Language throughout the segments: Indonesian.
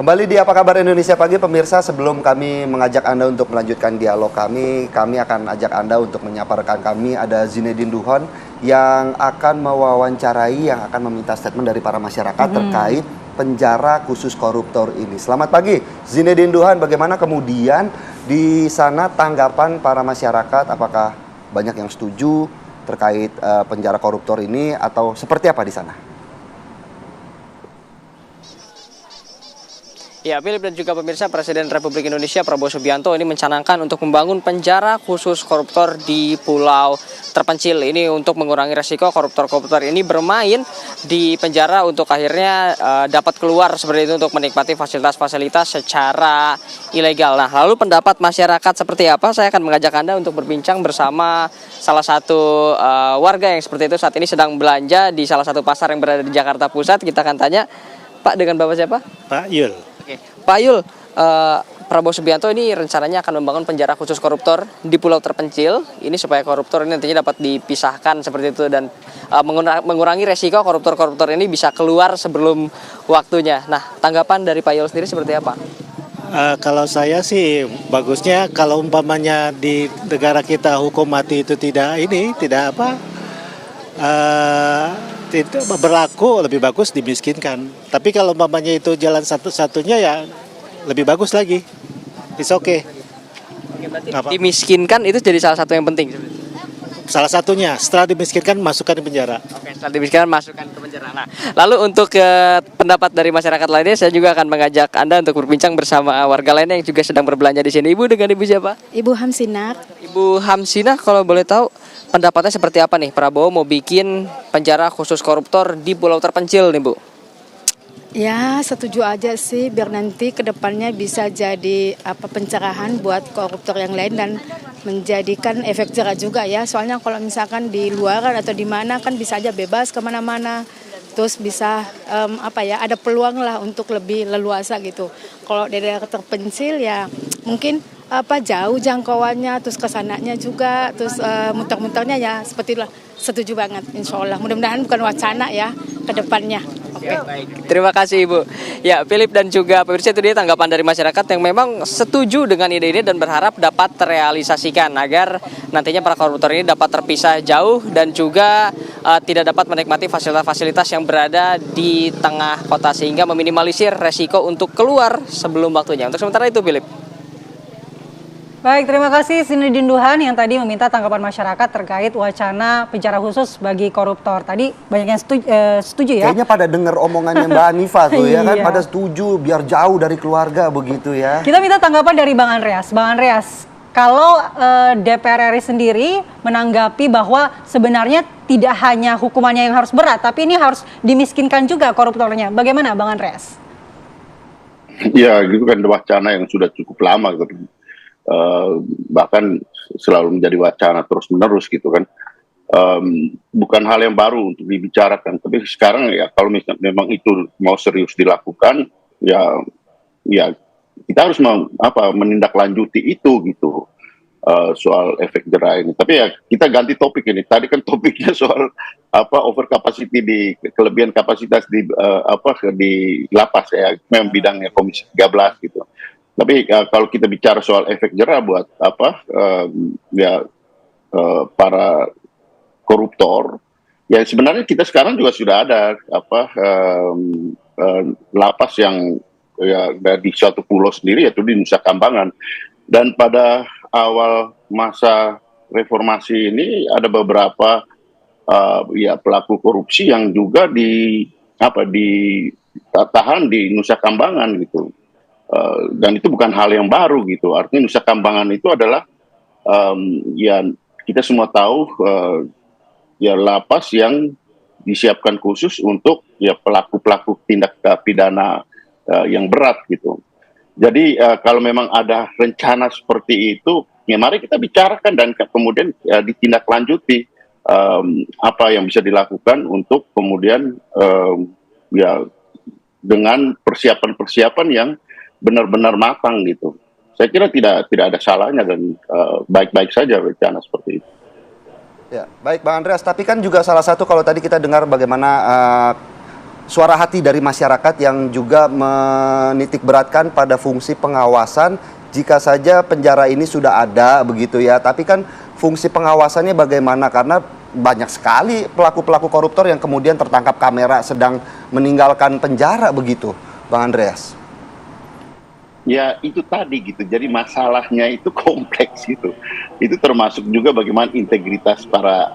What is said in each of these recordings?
Kembali di Apa Kabar Indonesia Pagi, pemirsa. Sebelum kami mengajak Anda untuk melanjutkan dialog kami akan ajak Anda untuk menyapa rekan kami. Ada Zinedine Duhon yang akan mewawancarai, yang akan meminta statement dari para masyarakat terkait penjara khusus koruptor ini. Selamat pagi, Zinedine Duhon. Bagaimana kemudian di sana tanggapan para masyarakat? Apakah banyak yang setuju terkait penjara koruptor ini atau seperti apa di sana? Ya, Philip dan juga pemirsa, Presiden Republik Indonesia Prabowo Subianto ini mencanangkan untuk membangun penjara khusus koruptor di pulau terpencil. Ini untuk mengurangi resiko koruptor-koruptor ini bermain di penjara untuk akhirnya dapat keluar seperti itu untuk menikmati fasilitas-fasilitas secara ilegal. Nah, lalu pendapat masyarakat seperti apa? Saya akan mengajak Anda untuk berbincang bersama salah satu warga yang seperti itu saat ini sedang belanja di salah satu pasar yang berada di Jakarta Pusat. Kita akan tanya, Pak, dengan Bapak siapa? Pak Yul. Oke. Pak Yul, Prabowo Subianto ini rencananya akan membangun penjara khusus koruptor di pulau terpencil. Ini supaya koruptor ini nantinya dapat dipisahkan seperti itu dan mengurangi resiko koruptor-koruptor ini bisa keluar sebelum waktunya. Nah, tanggapan dari Pak Yul sendiri seperti apa? Kalau saya sih bagusnya kalau umpamanya di negara kita hukum mati itu tidak berlaku, lebih bagus dimiskinkan. Tapi kalau umpamanya itu jalan satu-satunya ya lebih bagus lagi. It's okay. Dimiskinkan itu jadi salah satu yang penting. Salah satunya, setelah dimiskinkan masukkan di penjara. Oke, setelah dimiskinkan masukkan ke penjara. Nah, lalu untuk pendapat dari masyarakat lainnya, saya juga akan mengajak Anda untuk berbincang bersama warga lainnya yang juga sedang berbelanja di sini. Ibu, dengan Ibu siapa? Ibu Hamsinah. Ibu Hamsinah, kalau boleh tahu pendapatnya seperti apa nih? Prabowo mau bikin penjara khusus koruptor di pulau terpencil nih, Bu. Ya, setuju aja sih biar nanti ke depannya bisa jadi pencerahan buat koruptor yang lain dan menjadikan efek jerah juga ya. Soalnya kalau misalkan di luaran atau di mana kan bisa aja bebas kemana-mana. Terus bisa ada peluang lah untuk lebih leluasa gitu. Kalau di daerah terpencil ya mungkin jauh jangkauannya, terus kesananya juga, terus muter-muternya ya seperti itulah. Setuju banget, insya Allah. Mudah-mudahan bukan wacana ya ke depannya. Oke. Baik, terima kasih Ibu. Ya, Philip dan juga pemirsa, itu dia tanggapan dari masyarakat yang memang setuju dengan ide ini dan berharap dapat terrealisasikan agar nantinya para koruptor ini dapat terpisah jauh dan juga tidak dapat menikmati fasilitas-fasilitas yang berada di tengah kota sehingga meminimalisir resiko untuk keluar sebelum waktunya. Untuk sementara itu, Philip. Baik, terima kasih Zinedine Duhon yang tadi meminta tanggapan masyarakat terkait wacana penjara khusus bagi koruptor. Tadi banyak yang setuju ya. Kayaknya pada dengar omongannya Mbak Hanifah tuh ya kan, Iya. pada setuju biar jauh dari keluarga begitu ya. Kita minta tanggapan dari Bang Andreas. Bang Andreas, kalau DPR RI sendiri menanggapi bahwa sebenarnya tidak hanya hukumannya yang harus berat, tapi ini harus dimiskinkan juga koruptornya. Bagaimana Bang Andreas? Ya, itu kan wacana yang sudah cukup lama gitu. Bahkan selalu menjadi wacana terus-menerus gitu kan. Bukan hal yang baru untuk dibicarakan, tapi sekarang ya kalau misalnya memang itu mau serius dilakukan, ya kita harus menindaklanjuti itu gitu. Soal efek jerah ini. Tapi ya kita ganti topik ini. Tadi kan topiknya soal over capacity kelebihan kapasitas di lapas ya, memang bidangnya Komisi 13 gitu. Tapi kalau kita bicara soal efek jerah buat para koruptor, ya sebenarnya kita sekarang juga sudah ada lapas yang ya di suatu pulau sendiri, yaitu di Nusa Kambangan. Dan pada awal masa reformasi ini ada beberapa pelaku korupsi yang juga ditahan di Nusa Kambangan gitu. Dan itu bukan hal yang baru gitu. Artinya Nusa Kambangan itu adalah kita semua tahu lapas yang disiapkan khusus untuk pelaku-pelaku tindak pidana yang berat gitu. Jadi kalau memang ada rencana seperti itu, ya mari kita bicarakan dan kemudian ditindaklanjuti apa yang bisa dilakukan untuk kemudian dengan persiapan-persiapan yang benar-benar matang gitu. Saya kira tidak ada salahnya dan baik-baik saja rencana seperti itu. Ya, baik Bang Andreas, tapi kan juga salah satu kalau tadi kita dengar bagaimana suara hati dari masyarakat yang juga menitik beratkan pada fungsi pengawasan jika saja penjara ini sudah ada begitu ya. Tapi kan fungsi pengawasannya bagaimana, karena banyak sekali pelaku-pelaku koruptor yang kemudian tertangkap kamera sedang meninggalkan penjara begitu, Bang Andreas. Ya itu tadi gitu, jadi masalahnya itu kompleks gitu. Itu termasuk juga bagaimana integritas para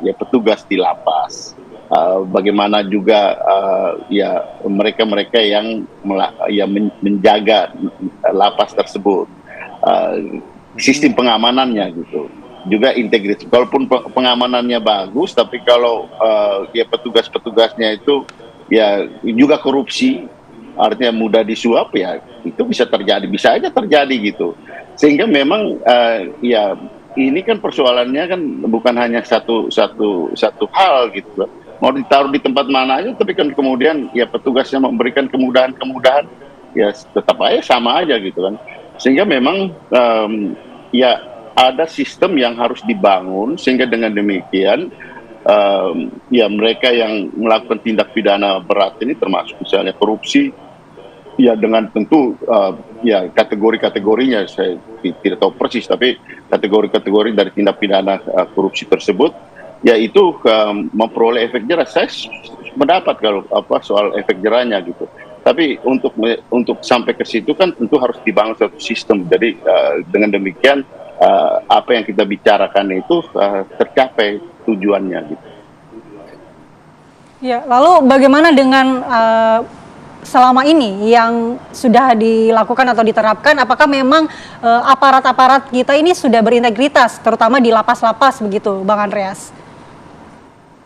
ya petugas di lapas. Bagaimana juga ya mereka-mereka yang menjaga lapas tersebut, sistem pengamanannya gitu, juga integritas. Walaupun pengamanannya bagus, tapi kalau ya petugas-petugasnya itu ya juga korupsi, artinya mudah disuap, ya itu bisa terjadi, bisa aja terjadi gitu. Sehingga memang ya ini kan persoalannya kan bukan hanya satu hal gitu. Mau ditaruh di tempat mana aja, tapi kan kemudian ya petugasnya memberikan kemudahan-kemudahan, ya tetap aja sama aja gitu kan. Sehingga memang ya ada sistem yang harus dibangun, sehingga dengan demikian ya mereka yang melakukan tindak pidana berat ini, termasuk misalnya korupsi, ya dengan tentu ya kategori-kategorinya saya tidak tahu persis, tapi kategori-kategori dari tindak pidana korupsi tersebut, yaitu memperoleh efek jerah. Saya mendapat kalau soal efek jerahnya gitu. Tapi untuk sampai ke situ kan tentu harus dibangun suatu sistem. Jadi dengan demikian apa yang kita bicarakan itu tercapai tujuannya gitu. Ya, lalu bagaimana dengan selama ini yang sudah dilakukan atau diterapkan, apakah memang aparat-aparat kita ini sudah berintegritas, terutama di lapas-lapas begitu, Bang Andreas?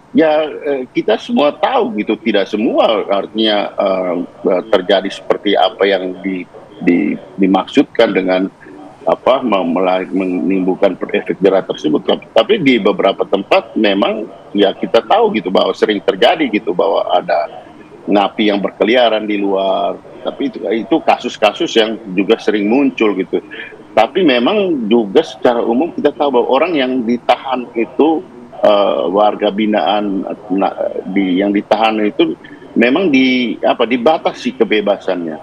Ya kita semua tahu gitu, tidak semua artinya terjadi seperti apa yang dimaksudkan dengan menimbulkan efek jerah tersebut. Tapi di beberapa tempat memang ya kita tahu gitu bahwa sering terjadi gitu, bahwa ada napi yang berkeliaran di luar. Tapi itu kasus-kasus yang juga sering muncul gitu. Tapi memang juga secara umum kita tahu bahwa orang yang ditahan itu warga binaan yang ditahan itu memang dibatasi kebebasannya,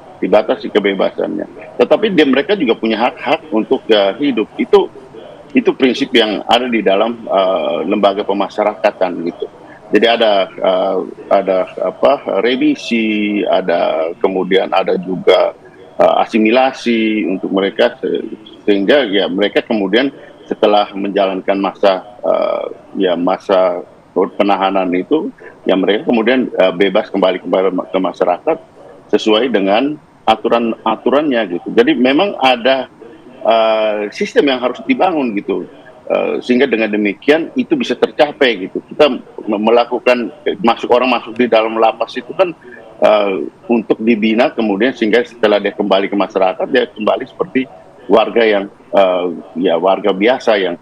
Tetapi mereka juga punya hak-hak untuk hidup. Itu prinsip yang ada di dalam lembaga pemasyarakatan gitu. Jadi ada remisi, kemudian ada juga asimilasi untuk mereka, sehingga ya mereka kemudian setelah menjalankan masa penahanan itu, ya mereka kemudian bebas kembali ke masyarakat sesuai dengan aturannya gitu. Jadi memang ada sistem yang harus dibangun gitu, sehingga dengan demikian itu bisa tercapai gitu. Kita melakukan orang masuk di dalam lapas itu kan untuk dibina, kemudian sehingga setelah dia kembali ke masyarakat, dia kembali seperti warga yang warga biasa yang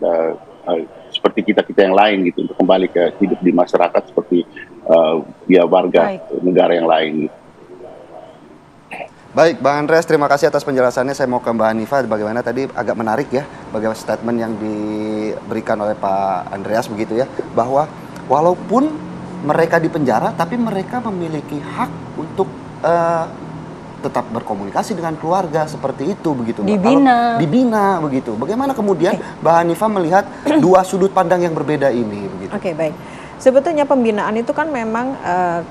seperti kita yang lain gitu, untuk kembali ke hidup di masyarakat seperti warga negara yang lain gitu. Baik, Bang Andreas, terima kasih atas penjelasannya. Saya mau ke Mbak Hanifah. Bagaimana tadi agak menarik ya, bagaimana statement yang diberikan oleh Pak Andreas begitu ya, bahwa walaupun mereka di penjara, tapi mereka memiliki hak untuk tetap berkomunikasi dengan keluarga seperti itu begitu. Dibina begitu. Bagaimana kemudian Mbak Hanifah melihat dua sudut pandang yang berbeda ini begitu? Oke, baik. Sebetulnya pembinaan itu kan memang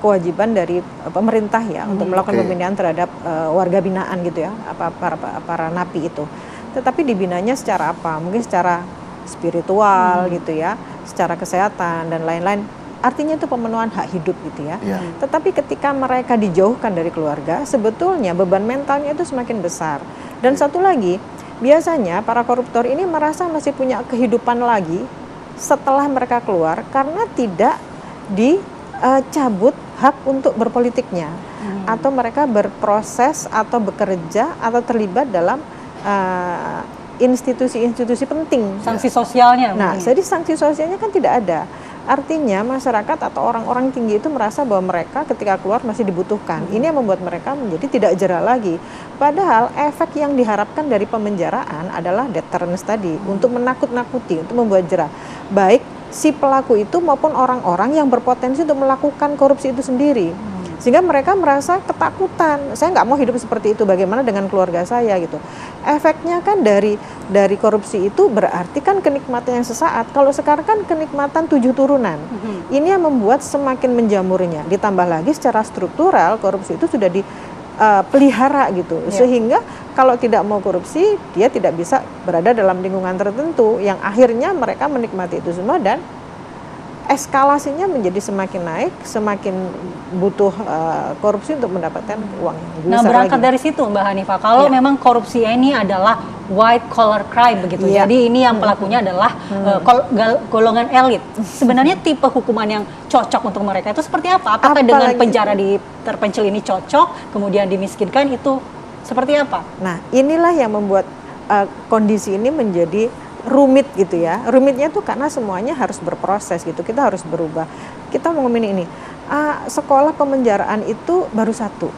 kewajiban dari pemerintah ya, untuk melakukan pembinaan terhadap warga binaan gitu ya, para napi itu. Tetapi dibinanya secara apa? Mungkin secara spiritual gitu ya, secara kesehatan dan lain-lain. Artinya itu pemenuhan hak hidup gitu ya. Tetapi ketika mereka dijauhkan dari keluarga, sebetulnya beban mentalnya itu semakin besar. Dan satu lagi, biasanya para koruptor ini merasa masih punya kehidupan lagi setelah mereka keluar, karena tidak dicabut hak untuk berpolitiknya, atau mereka berproses atau bekerja atau terlibat dalam institusi-institusi penting. Sanksi sosialnya. Nah, jadi sanksi sosialnya kan tidak ada. Artinya masyarakat atau orang-orang tinggi itu merasa bahwa mereka ketika keluar masih dibutuhkan. Ini yang membuat mereka menjadi tidak jera lagi. Padahal efek yang diharapkan dari pemenjaraan adalah deterrence tadi, untuk menakut-nakuti, untuk membuat jera. Baik si pelaku itu maupun orang-orang yang berpotensi untuk melakukan korupsi itu sendiri. Sehingga mereka merasa ketakutan, saya nggak mau hidup seperti itu, bagaimana dengan keluarga saya gitu. Efeknya kan dari korupsi itu berarti kan kenikmatan yang sesaat. Kalau sekarang kan kenikmatan 7 turunan. Ini yang membuat semakin menjamurnya. Ditambah lagi secara struktural korupsi itu sudah dipelihara gitu. Sehingga kalau tidak mau korupsi, dia tidak bisa berada dalam lingkungan tertentu yang akhirnya mereka menikmati itu semua dan eskalasinya menjadi semakin naik, semakin butuh korupsi untuk mendapatkan uang yang lebih Nah, besar berangkat lagi. dari situ Mbak Hanifah, kalau memang korupsi ini adalah white collar crime begitu, jadi ini yang pelakunya adalah golongan elit. Sebenarnya tipe hukuman yang cocok untuk mereka itu seperti apa? Apakah dengan penjara di terpencil ini cocok, kemudian dimiskinkan itu seperti apa? Nah, inilah yang membuat kondisi ini menjadi rumit gitu ya. Rumitnya tuh karena semuanya harus berproses gitu. Kita harus berubah. Kita mau ngomongin ini. Sekolah pemenjaraan itu baru 1.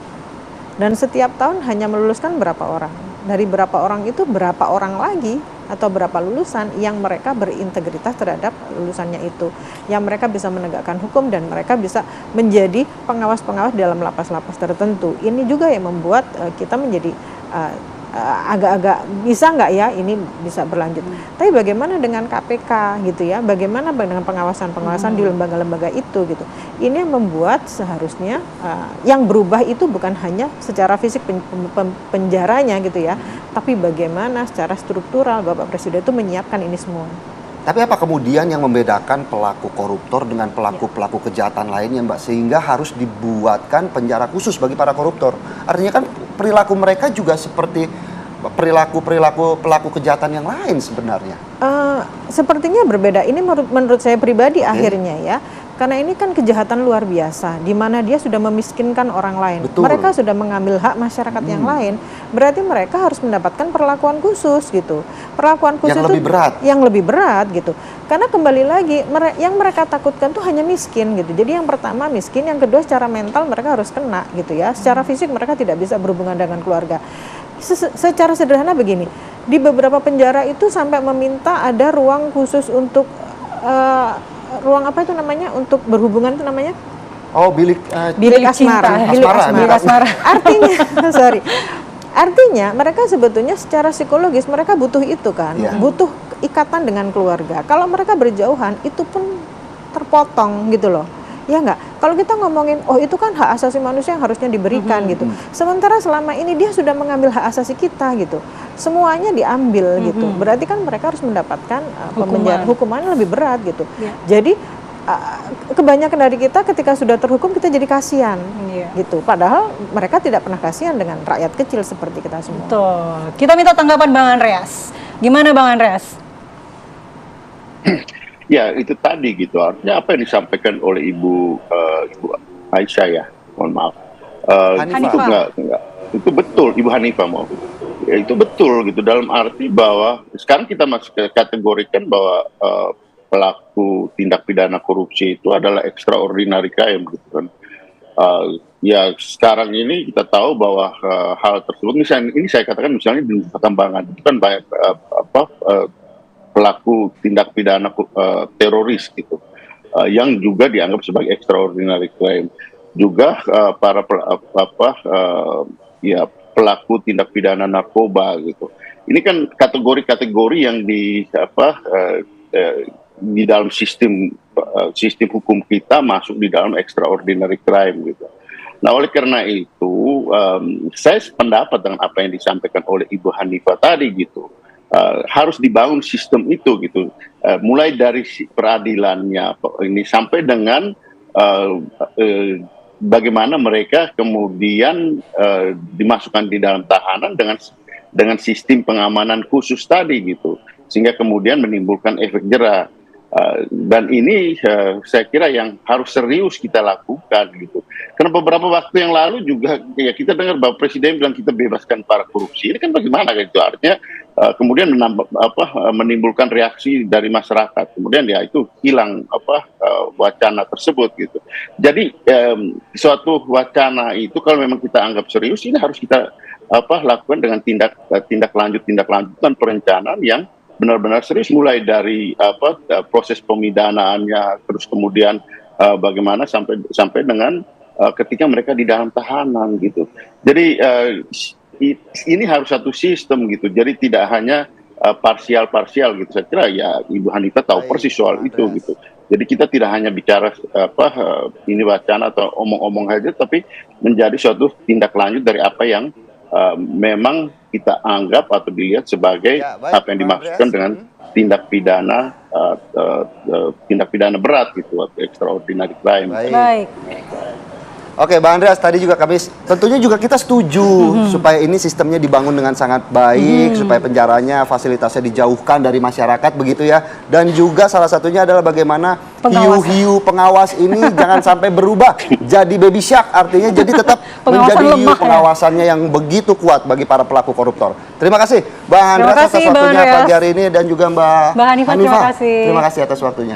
Dan setiap tahun hanya meluluskan berapa orang. Dari berapa orang itu berapa orang lagi atau berapa lulusan yang mereka berintegritas terhadap lulusannya itu. Yang mereka bisa menegakkan hukum dan mereka bisa menjadi pengawas-pengawas dalam lapas-lapas tertentu. Ini juga yang membuat kita menjadi agak-agak bisa nggak ya ini bisa berlanjut. Tapi bagaimana dengan KPK gitu ya? Bagaimana dengan pengawasan-pengawasan di lembaga-lembaga itu gitu? Ini yang membuat seharusnya yang berubah itu bukan hanya secara fisik penjaranya gitu ya, tapi bagaimana secara struktural Bapak Presiden itu menyiapkan ini semua. Tapi apa kemudian yang membedakan pelaku koruptor dengan pelaku-pelaku kejahatan lainnya, Mbak? Sehingga harus dibuatkan penjara khusus bagi para koruptor. Artinya kan perilaku mereka juga seperti perilaku pelaku kejahatan yang lain sebenarnya. Sepertinya berbeda. Ini menurut saya pribadi akhirnya ya. Karena ini kan kejahatan luar biasa, di mana dia sudah memiskinkan orang lain. Betul. Mereka sudah mengambil hak masyarakat yang lain. Berarti mereka harus mendapatkan perlakuan khusus gitu. Perlakuan khusus Yang lebih berat. Yang lebih berat gitu. Karena kembali lagi, yang mereka takutkan tuh hanya miskin gitu. Jadi yang pertama miskin, yang kedua secara mental mereka harus kena gitu ya. Secara fisik mereka tidak bisa berhubungan dengan keluarga. Secara sederhana begini, di beberapa penjara itu sampai meminta ada ruang khusus untuk ruang apa itu namanya untuk berhubungan itu namanya? Oh, bilik asmara. Bilik asmara. Artinya, artinya mereka sebetulnya secara psikologis mereka butuh itu kan, butuh ikatan dengan keluarga. Kalau mereka berjauhan itu pun terpotong gitu loh. Ya enggak? Kalau kita ngomongin, oh itu kan hak asasi manusia yang harusnya diberikan gitu. Sementara selama ini dia sudah mengambil hak asasi kita gitu. Semuanya diambil gitu. Berarti kan mereka harus mendapatkan hukuman lebih berat gitu. Jadi kebanyakan dari kita ketika sudah terhukum kita jadi kasihan gitu. Padahal mereka tidak pernah kasihan dengan rakyat kecil seperti kita semua. Betul. Kita minta tanggapan Bang Andreas. Gimana Bang Andreas? Ya itu tadi gitu, artinya apa yang disampaikan oleh Ibu Aisyah ya, mohon maaf, itu enggak, itu betul, Ibu Hanifah mau, ya, itu betul gitu dalam arti bahwa sekarang kita masih kategorikan bahwa pelaku tindak pidana korupsi itu adalah extraordinary crime gitu kan. Ya sekarang ini kita tahu bahwa hal tersebut misalnya ini saya katakan misalnya di perkembangan itu kan banyak pelaku tindak pidana teroris gitu, yang juga dianggap sebagai extraordinary crime. Juga para pelaku tindak pidana narkoba gitu. Ini kan kategori-kategori yang di dalam sistem hukum kita masuk di dalam extraordinary crime gitu. Nah oleh karena itu saya sependapat dengan apa yang disampaikan oleh Ibu Hanifah tadi gitu. Harus dibangun sistem itu gitu, mulai dari peradilannya ini sampai dengan bagaimana mereka kemudian dimasukkan di dalam tahanan dengan sistem pengamanan khusus tadi gitu, sehingga kemudian menimbulkan efek jera. Dan ini saya kira yang harus serius kita lakukan gitu. Karena beberapa waktu yang lalu juga ya kita dengar bahwa Presiden bilang kita bebaskan para korupsi. Ini kan bagaimana gitu? Artinya kemudian menimbulkan reaksi dari masyarakat. Kemudian ya itu hilang wacana tersebut gitu. Jadi suatu wacana itu kalau memang kita anggap serius ini harus kita lakukan dengan tindak lanjutan perencanaan yang benar-benar serius, mulai dari proses pemidanaannya, terus kemudian bagaimana sampai dengan ketika mereka di dalam tahanan gitu. Jadi ini harus satu sistem gitu. Jadi tidak hanya parsial-parsial gitu. Saya kira ya Ibu Hanifah tahu persis soal itu gitu. Jadi kita tidak hanya bicara ini wacana atau omong-omong saja, tapi menjadi suatu tindak lanjut dari apa yang memang kita anggap atau dilihat sebagai apa yang dimaksudkan dengan tindak pidana berat gitu, atau extraordinary crime. Baik. Oke, Bang Andreas, tadi juga kami tentunya juga kita setuju supaya ini sistemnya dibangun dengan sangat baik, supaya penjaranya, fasilitasnya dijauhkan dari masyarakat begitu ya. Dan juga salah satunya adalah bagaimana hiu-hiu pengawas ini jangan sampai berubah jadi baby shark, artinya jadi tetap menjadi hiu pengawasannya yang begitu kuat bagi para pelaku koruptor. Terima kasih Bang Andreas atas waktunya pagi hari ini, dan juga Mbak Hanifah. Terima kasih atas waktunya.